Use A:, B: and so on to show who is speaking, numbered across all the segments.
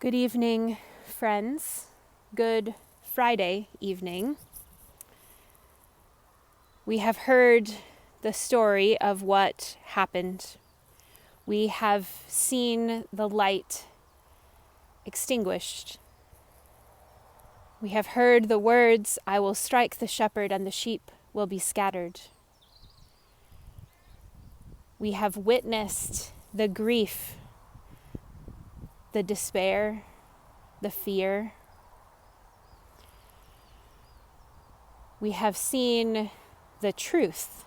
A: Good evening, friends. Good Friday evening. We have heard the story of what happened. We have seen the light extinguished. We have heard the words, "I will strike the shepherd and the sheep will be scattered." We have witnessed the grief, the despair, the fear. We have seen the truth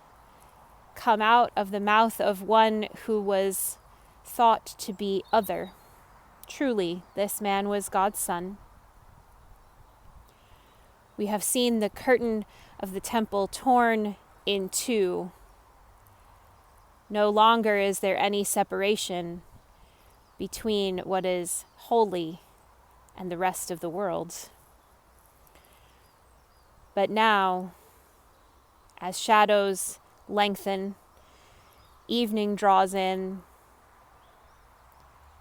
A: come out of the mouth of one who was thought to be other. Truly, this man was God's son. We have seen the curtain of the temple torn in two. No longer is there any separation between what is holy and the rest of the world. But now, as shadows lengthen, evening draws in,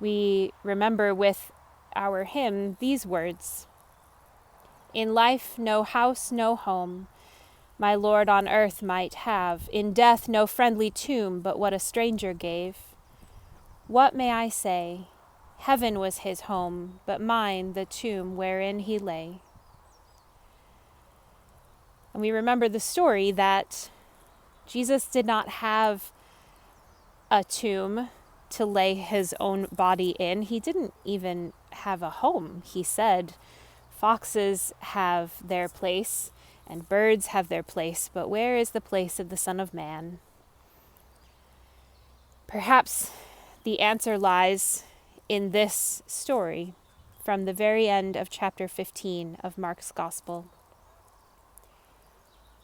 A: we remember with our hymn these words: "In life no house, no home, my Lord on earth might have. In death no friendly tomb, but what a stranger gave. What may I say? Heaven was his home, but mine the tomb wherein he lay." And we remember the story that Jesus did not have a tomb to lay his own body in. He didn't even have a home. He said, "Foxes have their place and birds have their place, but where is the place of the Son of Man?" Perhaps the answer lies in this story from the very end of chapter 15 of Mark's Gospel.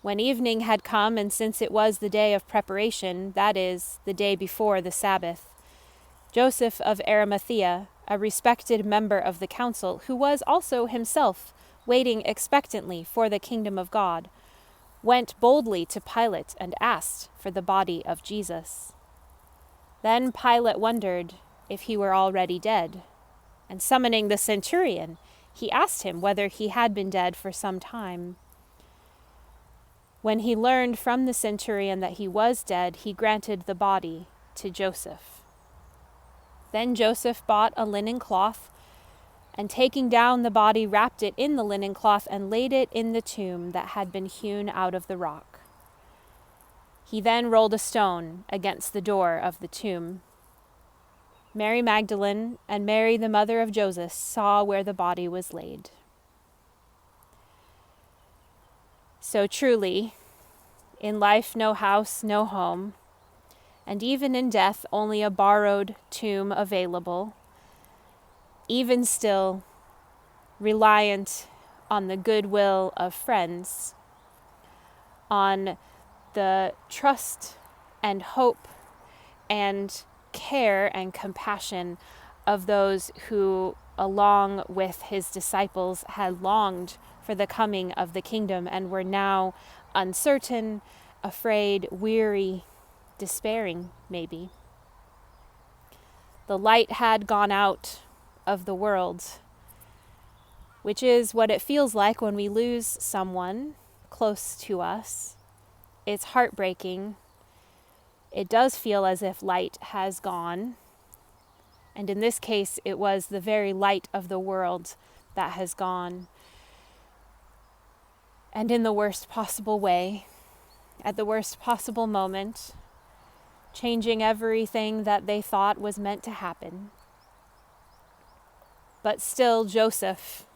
A: When evening had come, and since it was the day of preparation, that is, the day before the Sabbath, Joseph of Arimathea, a respected member of the council, who was also himself waiting expectantly for the kingdom of God, went boldly to Pilate and asked for the body of Jesus. Then Pilate wondered if he were already dead, and summoning the centurion, he asked him whether he had been dead for some time. When he learned from the centurion that he was dead, he granted the body to Joseph. Then Joseph bought a linen cloth, and taking down the body, wrapped it in the linen cloth and laid it in the tomb that had been hewn out of the rock. He then rolled a stone against the door of the tomb. Mary Magdalene and Mary, the mother of Joseph, saw where the body was laid. So truly, in life no house, no home, and even in death only a borrowed tomb available. Even still, reliant on the goodwill of friends, on the trust and hope and care and compassion of those who, along with his disciples, had longed for the coming of the kingdom and were now uncertain, afraid, weary, despairing, maybe. The light had gone out of the world, which is what it feels like when we lose someone close to us. It's heartbreaking. It does feel as if light has gone. And in this case, it was the very light of the world that has gone. And in the worst possible way, at the worst possible moment, changing everything that they thought was meant to happen. But still, Joseph,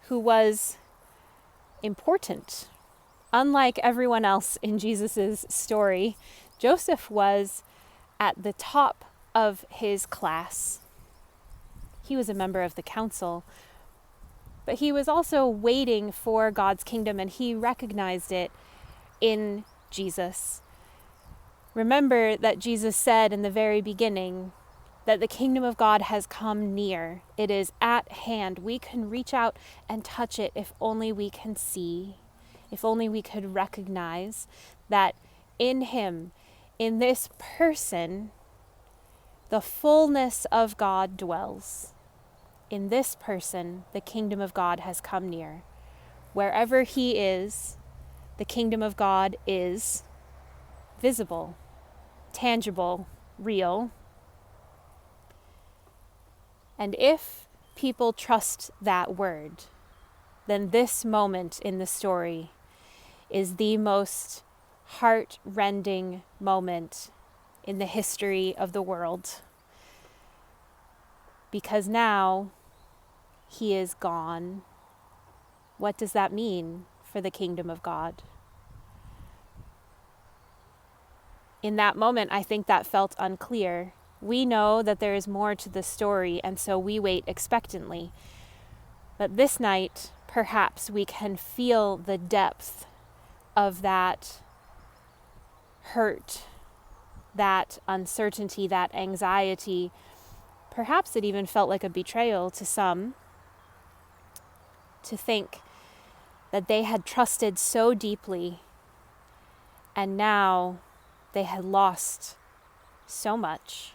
A: who was important, unlike everyone else in Jesus' story, Joseph was at the top of his class. He was a member of the council, but he was also waiting for God's kingdom, and he recognized it in Jesus. Remember that Jesus said in the very beginning that the kingdom of God has come near. It is at hand. We can reach out and touch it if only we can see, if only we could recognize that in him, in this person, the fullness of God dwells. in this person, the kingdom of God has come near. Wherever he is, the kingdom of God is visible, tangible, real. And if people trust that word, then this moment in the story is the most heart-rending moment in the history of the world. Because now he is gone. What does that mean for the kingdom of God? In that moment, I think that felt unclear. We know that there is more to the story, and so we wait expectantly. But this night, perhaps we can feel the depth of that hurt, that uncertainty, that anxiety. Perhaps it even felt like a betrayal to some, to think that they had trusted so deeply and now they had lost so much.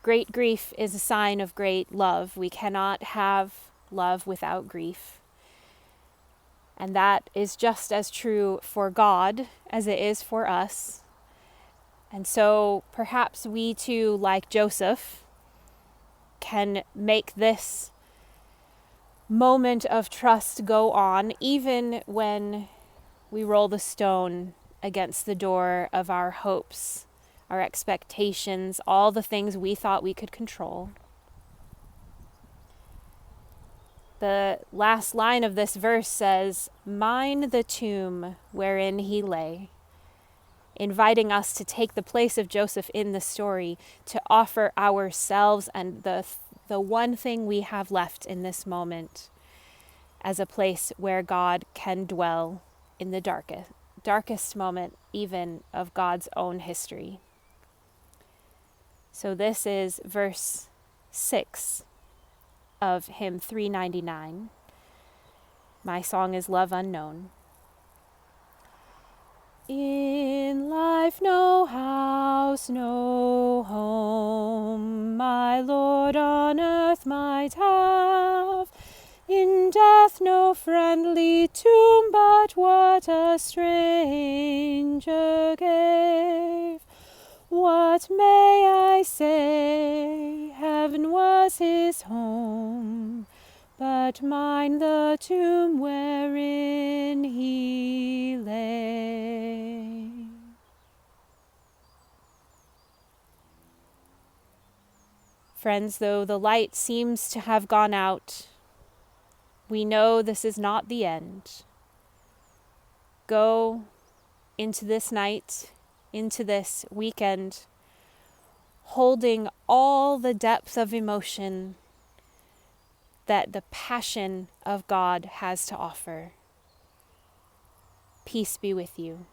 A: Great grief is a sign of great love. We cannot have love without grief. And that is just as true for God as it is for us. And so perhaps we too, like Joseph, can make this moment of trust go on even when we roll the stone against the door of our hopes, our expectations, all the things we thought we could control. The last line of this verse says, "Mine the tomb wherein he lay," inviting us to take the place of Joseph in the story, to offer ourselves and the one thing we have left in this moment as a place where God can dwell in the darkest moment even of God's own history. So this is verse 6 of hymn 399. My song is Love Unknown. In life no house, no home, my Lord on earth might have. In death no friendly tomb, but what a stranger gave. What may I say? Heaven was his home, but mine the tomb wherein he lay. Friends, though the light seems to have gone out, we know this is not the end. Go into this night, into this weekend, holding all the depth of emotion that the passion of God has to offer. Peace be with you.